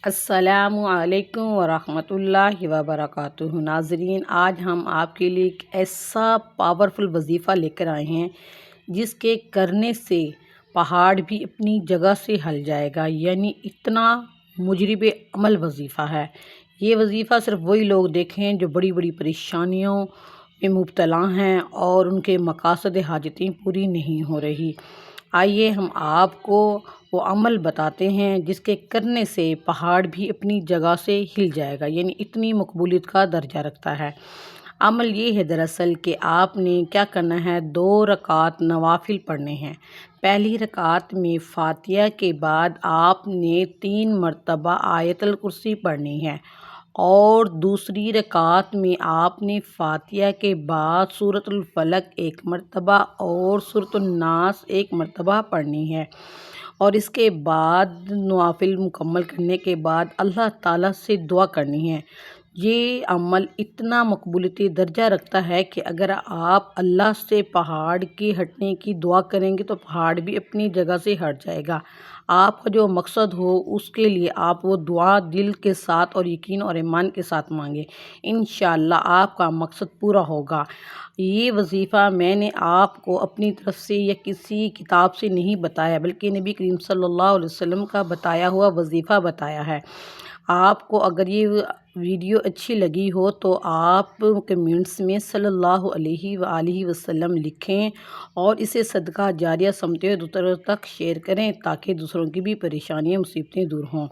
السلام علیکم ورحمۃ اللہ وبرکاتہ۔ ناظرین، آج ہم آپ کے لیے ایک ایسا پاورفل وظیفہ لے کر آئے ہیں جس کے کرنے سے پہاڑ بھی اپنی جگہ سے ہل جائے گا، یعنی اتنا مجرب عمل وظیفہ ہے۔ یہ وظیفہ صرف وہی لوگ دیکھیں جو بڑی بڑی پریشانیوں میں مبتلا ہیں اور ان کے مقاصد حاجتیں پوری نہیں ہو رہی۔ آئیے ہم آپ کو وہ عمل بتاتے ہیں جس کے کرنے سے پہاڑ بھی اپنی جگہ سے ہل جائے گا، یعنی اتنی مقبولیت کا درجہ رکھتا ہے۔ عمل یہ ہے دراصل کہ آپ نے کیا کرنا ہے، 2 رکعت نوافل پڑھنے ہیں۔ پہلی رکعت میں فاتحہ کے بعد آپ نے 3 مرتبہ آیت الکرسی پڑھنی ہے، اور دوسری رکعت میں آپ نے فاتحہ کے بعد سورۃ الفلق 1 مرتبہ اور سورۃ الناس 1 مرتبہ پڑھنی ہے، اور اس کے بعد نوافل مکمل کرنے کے بعد اللہ تعالیٰ سے دعا کرنی ہے۔ یہ عمل اتنا مقبولیت درجہ رکھتا ہے کہ اگر آپ اللہ سے پہاڑ کے ہٹنے کی دعا کریں گے تو پہاڑ بھی اپنی جگہ سے ہٹ جائے گا۔ آپ کا جو مقصد ہو اس کے لیے آپ وہ دعا دل کے ساتھ اور یقین اور ایمان کے ساتھ مانگیں، انشاءاللہ آپ کا مقصد پورا ہوگا۔ یہ وظیفہ میں نے آپ کو اپنی طرف سے یا کسی کتاب سے نہیں بتایا، بلکہ نبی کریم صلی اللہ علیہ وسلم کا بتایا ہوا وظیفہ بتایا ہے۔ آپ کو اگر یہ ویڈیو اچھی لگی ہو تو آپ کمنٹس میں صلی اللہ علیہ وآلہ وسلم لکھیں، اور اسے صدقہ جاریہ سمجھتے ہوئے دوسروں تک شیئر کریں تاکہ دوسروں کی بھی پریشانیاں مصیبتیں دور ہوں۔